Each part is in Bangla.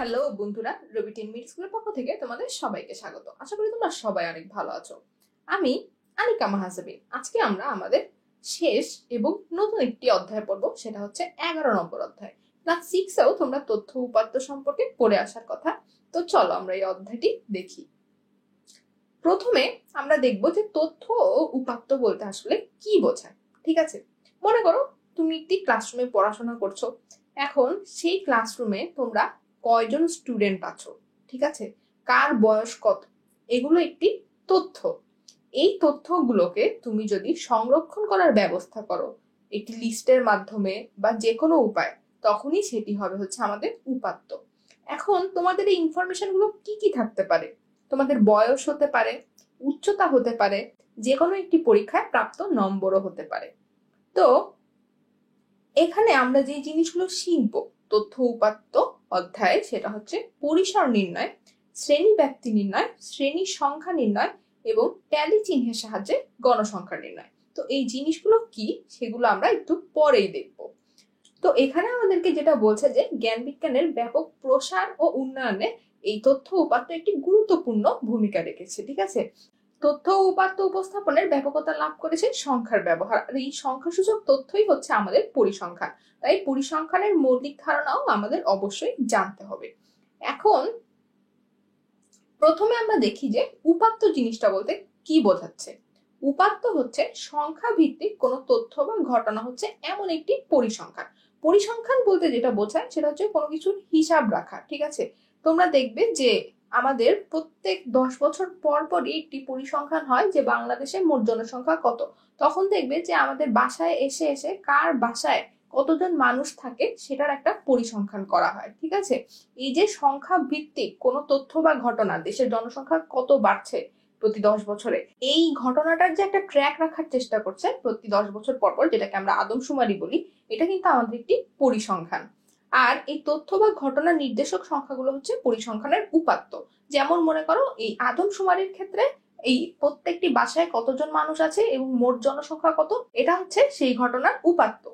হ্যালো বন্ধুরা, রবি টিন মিড স্কুলের পক্ষ থেকে তোমাদের সবাইকে স্বাগত। আশা করি তোমরা সবাই অনেক ভালো আছো। আমি আনিকা মাহাজাবিন। আজকে আমরা আমাদের শেষ এবং নতুন একটি অধ্যায় পড়বো, সেটা হচ্ছে 11 নম্বর অধ্যায়। ক্লাস 6-এও তোমরা তথ্য উপাত্ত সম্পর্কে পড়ে আসার কথা। তো চলো আমরা এই অধ্যায়টি দেখি। প্রথমে আমরা দেখবো যে তথ্য ও উপাত্ত বলতে আসলে কি বোঝায়। ঠিক আছে, মনে করো তুমি একটি ক্লাসরুমে পড়াশোনা করছো। এখন সেই ক্লাসরুমে তোমরা কয়জন স্টুডেন্ট আছো, ঠিক আছে, কার বয়স কত, এগুলো একটি তথ্য। এই তথ্যগুলোকে তুমি যদি সংরক্ষণ করার ব্যবস্থা করো একটি লিস্টের মাধ্যমে বা যে কোনো উপায়, তখনই সেটি হবে হচ্ছে আমাদের উপাত্ত। এখন তোমাদের এই ইনফরমেশন গুলো কি কি থাকতে পারে? তোমাদের বয়স হতে পারে, উচ্চতা হতে পারে, যে কোনো একটি পরীক্ষায় প্রাপ্ত নম্বরও হতে পারে। তো এখানে আমরা যে জিনিসগুলো শিখবো তথ্য উপাত্ত অধ্যায়ে, সেটা হচ্ছে পরিসর নির্ণয়, শ্রেণী ব্যাপ্তি নির্ণয়, শ্রেণী সংখ্যা নির্ণয় এবং ট্যালি চিহ্নের সাহায্যে গণসংখ্যা নির্ণয়। তো এই জিনিসগুলো কি সেগুলো আমরা একটু পরেই দেখব। তো এখানে আমাদেরকে যেটা বলছে যে জ্ঞান বিজ্ঞানের ব্যাপক প্রসার ও উন্নয়নে এই তথ্য উপাত্ত একটি গুরুত্বপূর্ণ ভূমিকা রেখেছে। ঠিক আছে, তথ্য উপাত্ত উপস্থাপনের ব্যাপকতা লাভ করেছে সংখ্যার ব্যবহার, আর এই সংখ্যাসূচক তথ্যই হচ্ছে আমাদের পরিসংখ্যান। তাই পরিসংখ্যানের মৌলিক ধারণাও আমাদের অবশ্যই জানতে হবে। এখন প্রথমে আমরা দেখি যে উপাত্ত জিনিসটা বলতে কি বোঝাচ্ছে। উপাত্ত হচ্ছে সংখ্যা ভিত্তিক কোন তথ্য বা ঘটনা হচ্ছে এমন একটি পরিসংখ্যান। পরিসংখ্যান বলতে যেটা বোঝায় সেটা হচ্ছে কোনো কিছুর হিসাব রাখা। ঠিক আছে, তোমরা দেখবে যে আমাদের প্রত্যেক 10 বছর পর পরই একটি পরিসংখ্যান হয় যে বাংলাদেশের মোট জনসংখ্যা কত। তখন দেখবে যে আমাদের বাসায় এসে এসে কার বাসায় কতজন মানুষ থাকে সেটার একটা পরিসংখ্যান করা হয়। ঠিক আছে, এই যে সংখ্যা ভিত্তিক কোনো তথ্য বা ঘটনা, দেশের জনসংখ্যা কত বাড়ছে প্রতি 10 বছরে, এই ঘটনাটার যে একটা ট্র্যাক রাখার চেষ্টা করছে প্রতি 10 বছর পর পর, যেটাকে আমরা আদমশুমারি বলি, এটা কিন্তু আমাদের একটি পরিসংখ্যান। আর এই তথ্য বা ঘটনার নির্দেশক সংখ্যাগুলো হচ্ছে পরিসংখ্যানের উপাত্ত। যেমন মনে করো এই আদমশুমারির ক্ষেত্রে এই প্রত্যেকটি বাসায় কতজন মানুষ আছে এবং মোট জনসংখ্যা কত, এটা হচ্ছে সেই ঘটনার উপাত্ত।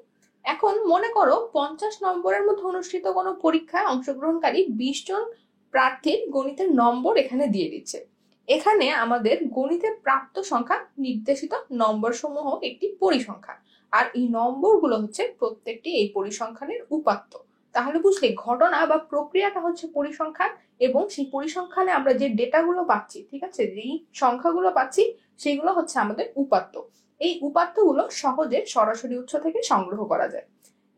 এখন মনে করো 50 নম্বরের মধ্যে অনুষ্ঠিত কোনো পরীক্ষায় অংশগ্রহণকারী 20 জন প্রার্থীর গণিতের নম্বর এখানে দিয়ে দিচ্ছে। এখানে আমাদের গণিতের প্রাপ্ত সংখ্যা নির্দেশিত নম্বর সমূহ একটি পরিসংখ্যান, আর এই নম্বরগুলো হচ্ছে প্রত্যেকটি এই পরিসংখ্যানের উপাত্ত। তাহলে বুঝলে ঘটনা বা প্রক্রিয়াটা হচ্ছে পরিসংখ্যান, এবং সেই পরিসংখ্যানে আমরা যে ডেটাগুলো পাচ্ছি, ঠিক আছে, যেই সংখ্যাগুলো পাচ্ছি সেগুলো হচ্ছে আমাদের উপাত্ত। এই উপাত্তগুলো সহজে সরাসরি উৎস থেকে সংগ্রহ করা যায়।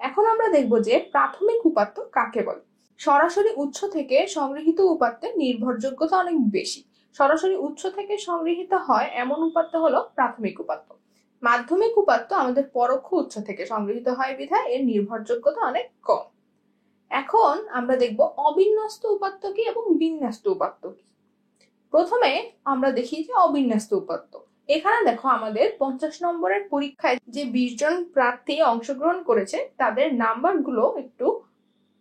এখন আমরা দেখব যে প্রাথমিক উপাত্ত কাকে বলে। সরাসরি উৎস থেকে সংগৃহীত উপাত্তের নির্ভরযোগ্যতা অনেক বেশি। সরাসরি উৎস থেকে সংগৃহীত হয় এমন উপাত্ত হলো প্রাথমিক উপাত্ত। মাধ্যমিক উপাত্ত আমাদের পরোক্ষ উৎস থেকে সংগৃহীত হয় বিধায় এর নির্ভরযোগ্যতা অনেক কম। এখন আমরা দেখব অবিন্যস্ত উপাত্ত কি এবং বিন্যস্ত উপাত্ত কি। প্রথমে আমরা দেখি যে অবিন্যস্ত উপাত্ত। এখানে দেখো আমাদের 50 নম্বরের পরীক্ষায় যে 20 জন প্রার্থী অংশগ্রহণ করেছে তাদের নাম্বারগুলো একটু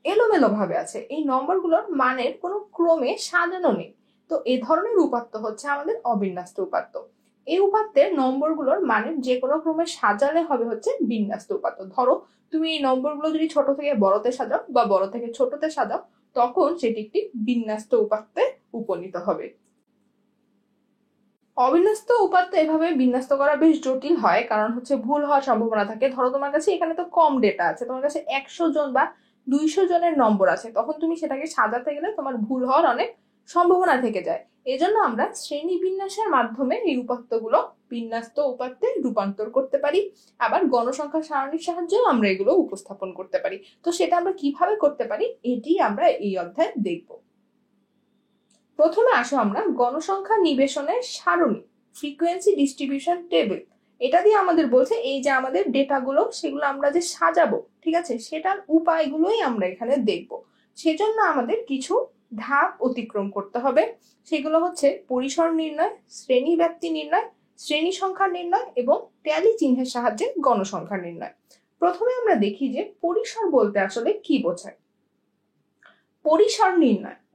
এলোমেলো ভাবে আছে। এই নম্বরগুলোর মানের কোনো ক্রমে সাজানো নেই। তো এই ধরনের উপাত্ত হচ্ছে আমাদের অবিন্যস্ত উপাত্ত। এই উপাত্তের নম্বরগুলোর মানের যে কোনো ক্রমে সাজালে হবে হচ্ছে বিন্যস্ত উপাত্ত। ধরো তুমি এই নম্বরগুলো যদি ছোট থেকে বড়তে সাজাও বা বড় থেকে ছোটতে সাজাও, তখন সেটি একটি বিন্যস্ত উপাত্তে উপনীত হবে। অবিন্যস্ত উপাত্ত এভাবে বিন্যস্ত করা বেশ জটিল হয়, কারণ হচ্ছে ভুল হওয়ার সম্ভাবনা থাকে। ধরো তোমার কাছে এখানে তো কম ডেটা আছে, তোমার কাছে 100 জন বা 200 জনের নম্বর আছে, তখন তুমি সেটাকে সাজাতে গেলে তোমার ভুল হওয়ার অনেক সম্ভাবনা থেকে যায়। এজন্য আমরা শ্রেণী বিন্যাসের মাধ্যমে এই উপাত্তগুলো বিন্যস্ত উপাত্তে রূপান্তর করতে পারি। আবার গণসংখ্যা সারণীর সাহায্যেও আমরা এগুলো উপস্থাপন করতে পারি। তো সেটা আমরা কিভাবে করতে পারি এটি আমরা এই অধ্যায়ে দেখব। প্রথমে আসো আমরা গণসংখ্যা নিবেশনের সারণী, ফ্রিকোয়েন্সি ডিস্ট্রিবিউশন টেবিল, এটা দিয়ে আমাদের বলছে এই যে আমাদের ডেটাগুলো সেগুলো আমরা যে সাজাবো, ঠিক আছে, সেটার উপায়গুলোই আমরা এখানে দেখব। সেজন্য আমাদের কিছু ধাপ অতিক্রম করতে হবে। সেগুলো হচ্ছে পরিসর নির্ণয়, শ্রেণী ব্যাপ্তি নির্ণয়, শ্রেণী সংখ্যা নির্ণয় এবং ট্যালি চিহ্নের সাহায্যে গণসংখ্যা নির্ণয়। প্রথমে আমরা দেখি যে পরিসর বলতে আসলে কি বোঝায়।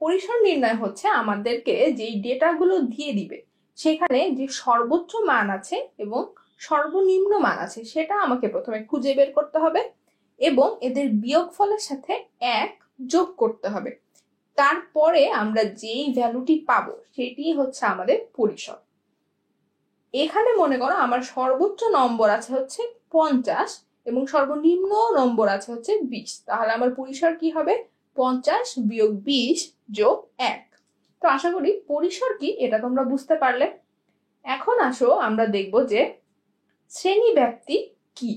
পরিসর নির্ণয় হচ্ছে আমাদেরকে যেই ডেটাগুলো দিয়ে দিবে সেখানে যে সর্বোচ্চ মান আছে এবং সর্বনিম্ন মান আছে সেটা আমাকে প্রথমে খুঁজে বের করতে হবে এবং এদের বিয়োগফলের সাথে 1 যোগ করতে হবে। তারপরে আমরা যেই ভ্যালুটি পাবো সেটি হচ্ছে আমাদের পরিসর। এখানে মনে করো আমার সর্বোচ্চ নম্বর আছে হচ্ছে 50 এবং সর্বনিম্ন নম্বর আছে হচ্ছে 20, তাহলে আমার পরিসর কি হবে? 50 বিয়োগ 20 যোগ 1। তো আশা করি পরিসর কি এটা তোমরা বুঝতে পারলে। এখন আসো আমরা দেখব যে শ্রেণীব্যাপ্তি কি।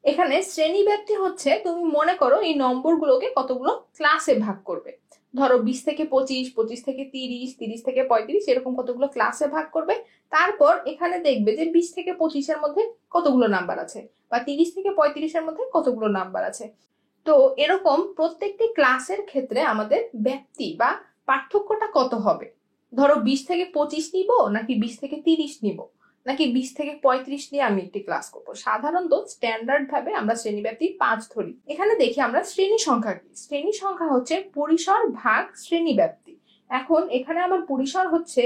এখানে শ্রেণীব্যাপ্তি হচ্ছে তুমি মনে করো এই নম্বরগুলোকে কতগুলো ক্লাসে ভাগ করবে। ধরো 20 থেকে 25, 25 থেকে 30, 30 থেকে 35 এরকম কতগুলো ক্লাসে ভাগ করবে। তারপর এখানে দেখবে যে 20 থেকে 25 এর মধ্যে কতগুলো নাম্বার আছে, বা 30 থেকে 35 এর মধ্যে কতগুলো নাম্বার আছে। তো এরকম প্রত্যেকটি ক্লাসের ক্ষেত্রে আমাদের ব্যাপ্তি বা পার্থক্যটা কত হবে। ধরো 20 থেকে 25 নিব, নাকি 20 থেকে 30 নিব, নাকি 20 থেকে 35 নিয়ে আমি একটি ক্লাস করব। সাধারণত স্ট্যান্ডার্ড ভাবে আমরা শ্রেণীব্যাপ্তি 5 ধরি। এখানে দেখি আমরা শ্রেণী সংখ্যা কি। শ্রেণী সংখ্যা হচ্ছে পরিসর ভাগ শ্রেণীব্যাপ্তি। এখন এখানে আমার পরিসর হচ্ছে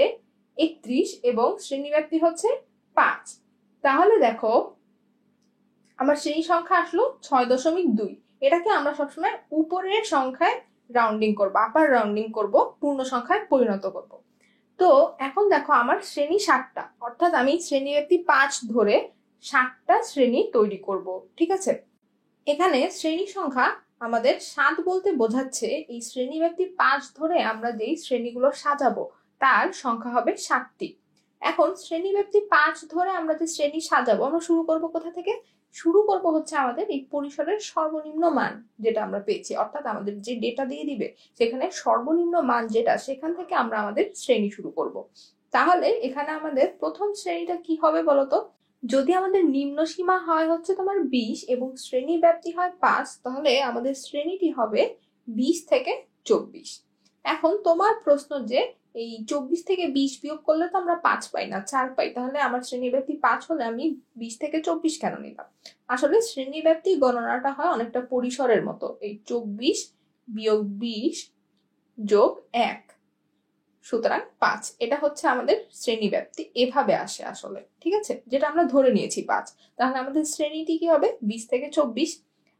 31 এবং শ্রেণীব্যাপ্তি হচ্ছে 5। তাহলে দেখো আমার শ্রেণী সংখ্যা আসলো 6.2। এটাকে আমরা সবসময় উপরের সংখ্যায় রাউন্ডিং করব, আপার রাউন্ডিং করব, পূর্ণ সংখ্যায় পরিণত করব। তো এখন দেখো আমার শ্রেণী 7টা, অর্থাৎ আমি শ্রেণীব্যাপ্তি 5 ধরে 7টা শ্রেণী তৈরি করব। ঠিক আছে, এখানে শ্রেণী সংখ্যা আমাদের 7 বলতে বোঝাচ্ছে এই শ্রেণীব্যাপ্তি 5 ধরে আমরা যেই শ্রেণীগুলো সাজাবো তার সংখ্যা হবে 7টি। এখন শ্রেণীব্যাপ্তি 5 ধরে আমরা যে শ্রেণী সাজাবো আমরা শুরু করব কোথা থেকে? শুরু করব হচ্ছে আমাদের এই পরিসরের সর্বনিম্ন মান যেটা আমরা পেয়েছি, অর্থাৎ আমাদের যে ডেটা দিয়ে দিবে সেখানে সর্বনিম্ন মান যেটা, সেখান থেকে আমরা আমাদের শ্রেণী শুরু করব। তাহলে এখানে আমাদের প্রথম শ্রেণীটা কি হবে বলতো? যদি আমাদের নিম্ন সীমা হয় হচ্ছে তোমার 20 এবং শ্রেণী ব্যাপ্তি হয় 5, তাহলে আমাদের শ্রেণীটি হবে 20 থেকে 24। এখন তোমার প্রশ্ন যে এই 24 থেকে 20 বিয়োগ করলে তো আমরা 5 পাই না, 4 পাই, তাহলে আমার শ্রেণী ব্যাপ্তি 5 হলে আমি 20 থেকে 24 কেন নিলাম? আসলে শ্রেণী ব্যাপ্তি গণনাটা হয় অনেকটা পরিসরের মতো, এই 24 বিয়োগ 20 যোগ 1, সুতরাং 5। এটা হচ্ছে আমাদের শ্রেণী ব্যাপ্তি, এভাবে আসে আসলে। ঠিক আছে, যেটা আমরা ধরে নিয়েছি 5। তাহলে আমাদের শ্রেণীটি কি হবে? 20 থেকে 24।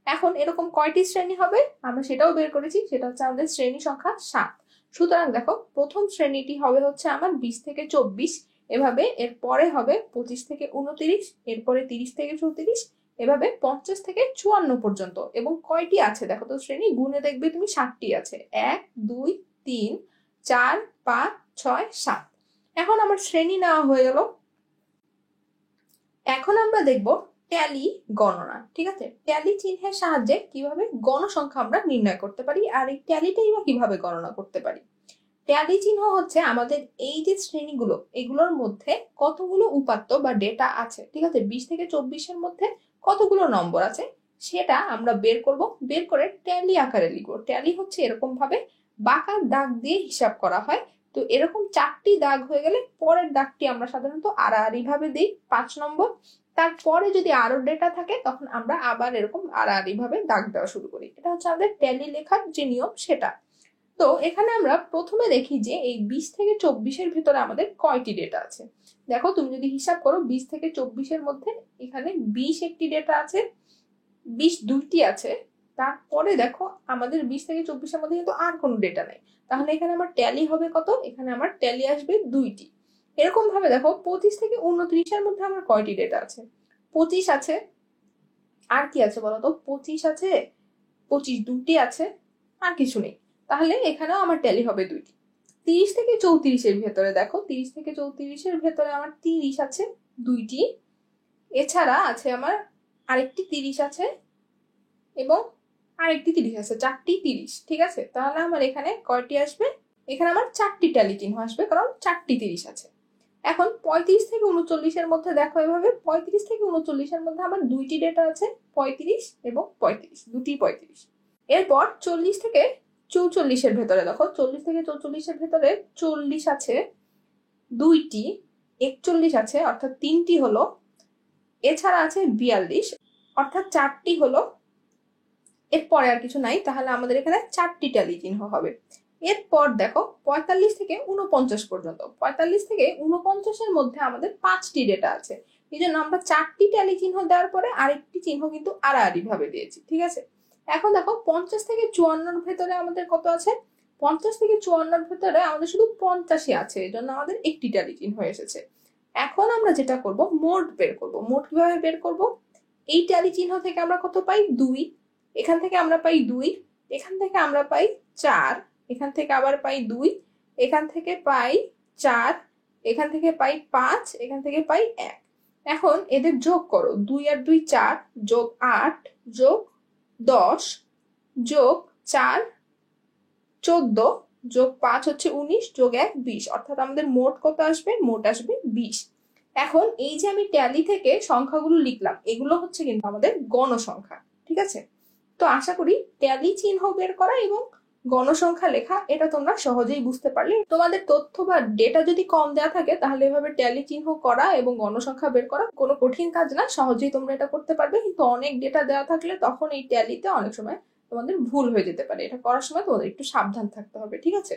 এখন এরকম কয়টি শ্রেণী হবে আমরা সেটাও বের করেছি, সেটা হচ্ছে আমাদের শ্রেণী সংখ্যা 7। সুতরাং দেখো প্রথম শ্রেণীটি হবে হচ্ছে আমার 20 থেকে 24, এভাবে এর পরে হবে 25 থেকে 29, এরপরে 30 থেকে 34, এভাবে 50 থেকে 54 পর্যন্ত। এবং কয়টি আছে দেখো তো শ্রেণী, গুণে দেখবে তুমি 7টি আছে, 1 2 3 4 5 6 7। এখন আমার শ্রেণী নেওয়া হয়ে গেল। এখন আমরা দেখব ট্যালি গণনা। ঠিক আছে, ট্যালি চিহ্নের সাহায্যে কিভাবে গণসংখ্যা আমরা নির্ণয় করতে পারি, আর এই ট্যালিটাই বা কিভাবে গণনা করতে পারি। ট্যালি চিহ্ন হচ্ছে আমাদের এই যে শ্রেণীগুলো, এগুলোর মধ্যে কতগুলো উপাত্ত বা ডেটা আছে। ঠিক আছে, 20 থেকে 24 এর মধ্যে কতগুলো নম্বর আছে সেটা আমরা বের করব। বের করে ট্যালি আকারে লিখব। ট্যালি হচ্ছে এরকম ভাবে বাঁকা দাগ দিয়ে হিসাব করা হয়। তো এরকম 4টি দাগ হয়ে গেলে পরের দাগটি আমরা সাধারণত আড়াআড়ি ভাবে দিই 5 নম্বর। তারপরে যদি আরো ডেটা থাকে তখন আমরা আবার এরকম আড়াআড়ি ভাবে দাগ দেওয়া শুরু করি। এটা হচ্ছে আমাদের ট্যালি লেখার যে নিয়ম সেটা। তো এখানে আমরা প্রথমে দেখি যে এই 20 থেকে 24 এর ভিতরে আমাদের কয়টি ডেটা আছে। দেখো তুমি যদি হিসাব করো 20 থেকে 24 এর মধ্যে এখানে 20 একটি ডেটা আছে, 20 দুইটি আছে। তারপরে দেখো আমাদের 20 থেকে 24 এর মধ্যে কিন্তু আর কোনো ডেটা নাই, তাহলে এখানে আমার ট্যালি হবে কত? এখানে আমার ট্যালি আসবে 2টি। এরকম ভাবে দেখো 25 থেকে 29 এর মধ্যে আমার কয়টি ডেটা আছে? 25 আছে। আর কি আছে বলতো? 25 আছে, 25 দুটি আছে, আর কিছু নেই। তাহলে এখানেও আমার ট্যালি হবে 2টি। 30 থেকে 34 এর ভেতরে দেখো, 30 থেকে 34 এর ভেতরে আমার 30 আছে 2টি, এছাড়া আছে আমার আরেকটি 30 আছে এবং আরেকটি 30 আছে, 4টি 30। ঠিক আছে, তাহলে আমার এখানে কয়টি আসবে? এখানে আমার 4টি ট্যালি চিহ্ন আসবে, কারণ 4টি 30 আছে। এখন 35 থেকে 39 এর মধ্যে দেখো এভাবে 35 থেকে 39 এর মধ্যে আমার 2টি ডেটা আছে, 35 এবং 35, দুটি 35। এরপর 40 থেকে 44 এর ভেতরে দেখো, 40 থেকে 44 এর ভেতরে 40 আছে 2টি, 41 আছে অর্থাৎ 3টি হলো, এছাড়া আছে 42 অর্থাৎ 4টি হলো, এরপরে আর কিছু নাই। তাহলে আমাদের এখানে 4টি ট্যালি চিহ্ন হবে। এরপর দেখো 45 থেকে 49 পর্যন্ত, 45 থেকে 49 এর মধ্যে আমাদের 5টি ডেটা আছে। এই জন্য আমরা 4টি ট্যালি চিহ্ন দেওয়ার পরে আরেকটি চিহ্ন কিন্তু আড়াআড়ি ভাবে দিয়েছি। ঠিক আছে, এখন দেখো 50 থেকে 54 এর ভেতরে আমাদের কত আছে? 50 থেকে 54 ভিতরে আমাদের শুধু 50ই আছে, এই জন্য আমাদের একটি ট্যালি চিহ্ন এসেছে। এখন আমরা যেটা করব, মোট বের করব। মোট কিভাবে বের করব? এই ট্যালি চিহ্ন থেকে আমরা কত পাই? 2। এখান থেকে আমরা পাই 2, এখান থেকে আমরা পাই 4, এখান থেকে আবার পাই 2, এখান থেকে পাই 4, এখান থেকে পাই 5, এখান থেকে পাই 1। এখন এদের যোগ করো, 2 আর 2 4, যোগ 8, যোগ 10, যোগ 4 14, যোগ 5 হচ্ছে 19, যোগ 1 20, অর্থাৎ আমাদের মোট কত আসবে? মোট আসবে 20। এখন এই যে আমি ট্যালি থেকে সংখ্যাগুলো লিখলাম, এগুলো হচ্ছে কিন্তু আমাদের গণসংখ্যা, ঠিক আছে? তো আশা করি ট্যালি চিহ্ন বের করা এবং গণসংখ্যা লেখা এটা তোমরা সহজেই বুঝতে পারলে। তোমাদের তথ্য বা ডেটা যদি কম দেওয়া থাকে তাহলে এভাবে ট্যালি চিহ্ন করা এবং গণসংখ্যা বের করা কোনো কঠিন কাজ না, সহজেই তোমরা এটা করতে পারবে। কিন্তু অনেক ডেটা দেওয়া থাকলে তখন এই ট্যালিতে অনেক সময় তোমাদের ভুল হয়ে যেতে পারে, এটা করার সময় তোমাদের একটু সাবধান থাকতে হবে, ঠিক আছে?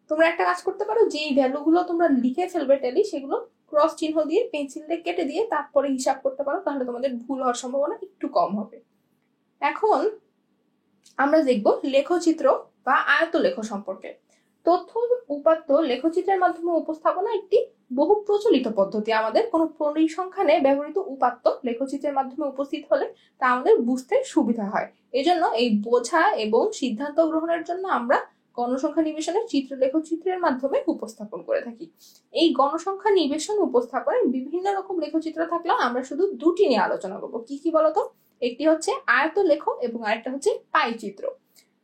তোমরা একটা কাজ করতে পারো, যেই ভ্যালুগুলো তোমরা লিখে ফেলবে ট্যালি, সেগুলো ক্রস চিহ্ন দিয়ে পেন্সিল দিয়ে কেটে দিয়ে তারপরে হিসাব করতে পারো, তাহলে তোমাদের ভুল হওয়ার সম্ভাবনা একটু কম হবে। এখন আমরা দেখব লেখচিত্র বা আয়তলেখ সম্পর্কে। তথ্য উপাত্ত লেখচিত্রের মাধ্যমে উপস্থাপনা একটি বহু প্রচলিত পদ্ধতি। আমাদের কোনো পরিসংখ্যানে ব্যবহৃত উপাত্ত লেখচিত্রের মাধ্যমে উপস্থিত হলে তা আমাদের বুঝতে সুবিধা হয়। এজন্য এই বোঝা এবং সিদ্ধান্ত গ্রহণের জন্য আমরা গণসংখ্যা নিবেশনের চিত্র লেখচিত্রের মাধ্যমে উপস্থাপন করে থাকি। এই গণসংখ্যা নিবেশন উপস্থাপনের বিভিন্ন রকম লেখচিত্র থাকলেও আমরা শুধু দুটি নিয়ে আলোচনা করবো। কি কি বলতো? একটি হচ্ছে আয়তলেখ এবং আরেকটা হচ্ছে পাই চিত্র।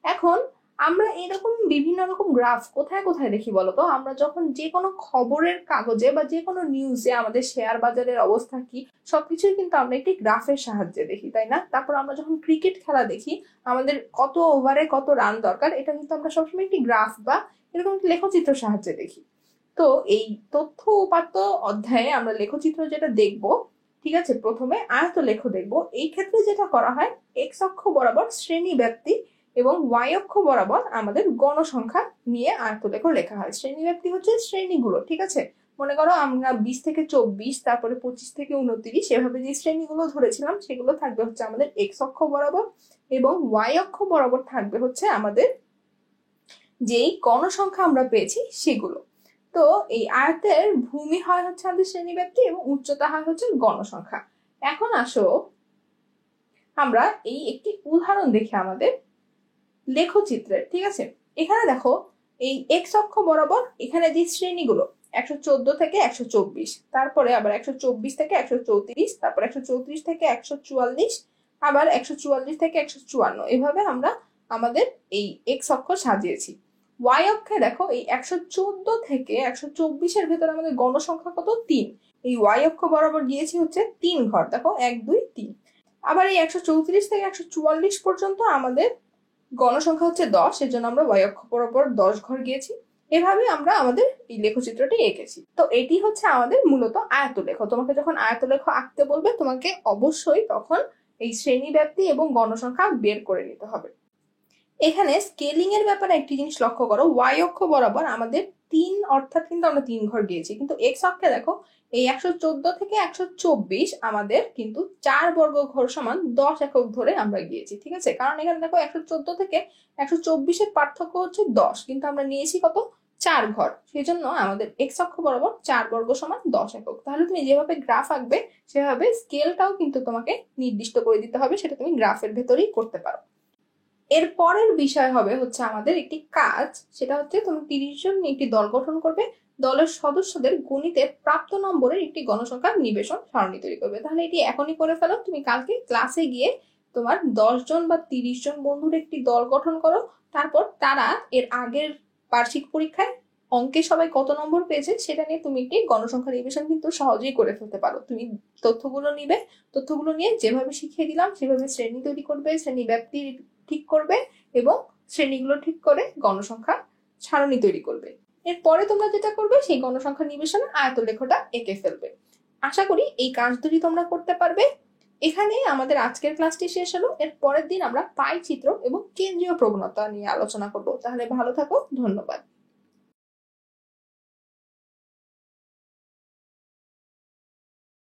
এখন আমরা এরকম বিভিন্ন রকম গ্রাফ কোথায় কোথায় দেখি বলতো? আমরা যখন যে কোনো খবরের কাগজে বা যে কোনো নিউজে আমাদের শেয়ার বাজারের অবস্থা কি সবকিছুই কিন্তু আমরা একটি গ্রাফের সাহায্যে দেখি, তাই না? তারপর আমরা যখন ক্রিকেট খেলা দেখি, আমাদের কত ওভারে কত রান দরকার, এটা কিন্তু আমরা সবসময় একটি গ্রাফ বা এরকম একটি লেখচিত্র সাহায্যে দেখি। তো এই তথ্য উপাত্ত অধ্যায়ে আমরা লেখচিত্র যেটা দেখবো, ঠিক আছে, প্রথমে আয়তলেখ দেখবো। এই ক্ষেত্রে যেটা করা হয়, এক্স অক্ষ বরাবর শ্রেণী ব্যাপ্তি এবং ওয়াই অক্ষ বরাবর আমাদের গণসংখ্যা নিয়ে আয়তলেখ লেখা হয়। শ্রেণী ব্যাপ্তি হচ্ছে শ্রেণীগুলো, ঠিক আছে? মনে করো আমরা 20 থেকে 24, তারপরে 25 থেকে 29, এভাবে যে শ্রেণীগুলো ধরেছিলাম সেগুলো থাকবে হচ্ছে আমাদের এক্স অক্ষ বরাবর, এবং ওয়াই অক্ষ বরাবর থাকবে হচ্ছে আমাদের যেই গণসংখ্যা আমরা পেয়েছি সেগুলো। তো এই আয়তের ভূমি হয় হচ্ছে আমাদের শ্রেণীব্যাপ্তি এবং উচ্চতা হয় হচ্ছে গণসংখ্যা। এখন আসো আমরা এই একটি উদাহরণ দেখি আমাদের লেখচিত্রের, ঠিক আছে? এখানে দেখো এই এক্স অক্ষ বরাবর এখানে যে শ্রেণীগুলো 114 থেকে 124, তারপরে আবার 124 থেকে 134, তারপর 134 থেকে 144, আবার 144 থেকে 154, এভাবে আমরা আমাদের এই এক্স অক্ষ সাজিয়েছি। ওয়াই অক্ষে দেখো এই 114 থেকে 124-এর ভেতরে আমাদের গণসংখ্যা কত? 3। এই ওয়াই অক্ষ বরাবর গিয়েছি হচ্ছে 3 ঘর, দেখো 1 2 3। আবার এই 134 থেকে 144 পর্যন্ত আমাদের গণসংখ্যা হচ্ছে 10, এর জন্য আমরা ওয়াই অক্ষ বরাবর 10 ঘর গিয়েছি। এভাবে আমরা আমাদের এই লেখচিত্রটি এঁকেছি। তো এটি হচ্ছে আমাদের মূলত আয়তলেখ। তোমাকে যখন আয়তলেখ আঁকতে বলবে তোমাকে অবশ্যই তখন এই শ্রেণী ব্যাপ্তি এবং গণসংখ্যা বের করে নিতে হবে। এখানে স্কেলিং এর ব্যাপারে একটি জিনিস লক্ষ্য করো, ওয়াই অক্ষ বরাবর আমাদের 3, অর্থাৎ কিন্তু আমরা 3 ঘর গিয়েছি, কিন্তু এক্স অক্ষে দেখো এই 114 থেকে 124 আমাদের কিন্তু 4 বর্গ ঘর সমান 10 একক ধরে আমরা গিয়েছি, ঠিক আছে? কারণ এখানে দেখো 114 থেকে 124-এর পার্থক্য হচ্ছে 10, কিন্তু আমরা নিয়েছি কত? 4 ঘর, সেই জন্য আমাদের এক্স অক্ষ বরাবর 4 বর্গ সমান 10 একক। তাহলে তুমি যেভাবে গ্রাফ আঁকবে সেভাবে স্কেলটাও কিন্তু তোমাকে নির্দিষ্ট করে দিতে হবে, সেটা তুমি গ্রাফের ভেতরেই করতে পারো। এর পরের বিষয় হবে হচ্ছে আমাদের একটি কাজ, সেটা হচ্ছে তুমি 30 জন নিয়ে একটি দল গঠন করবে। দলের সদস্যদের গণিতে প্রাপ্ত নম্বরের একটি গণসংখ্যা নিবেশন সারণী তৈরি করবে। তাহলে এটি এখনই করে ফেলো, তুমি কালকে ক্লাসে গিয়ে তোমার 10 জন বা 30 জন বন্ধুর একটি দল গঠন করো। তারপর তারা এর আগের বার্ষিক পরীক্ষায় অঙ্কে সবাই কত নম্বর পেয়েছে সেটা নিয়ে তুমি একটি গণসংখ্যা নিবেশন কিন্তু সহজেই করে ফেলতে পারো। তুমি তথ্যগুলো নিবে, তথ্যগুলো নিয়ে যেভাবে শিখিয়ে দিলাম সেভাবে শ্রেণী তৈরি করবে, শ্রেণী ব্যাপ্তি ঠিক করবে এবং শ্রেণীগুলো ঠিক করে গণসংখ্যা সারণী তৈরি করবে। এরপরে তোমরা যেটা করবে সেই গণসংখ্যা নিবেশনের আয়তলেখটা এঁকে ফেলবে। আশা করি এই কাজ দুটি তোমরা করতে পারবে। এখানে আমাদের আজকের ক্লাসটি শেষ হলো। এর পরের দিন আমরা পাই চিত্র এবং কেন্দ্রীয় প্রবণতা নিয়ে আলোচনা করব। তাহলে ভালো থাকো, ধন্যবাদ।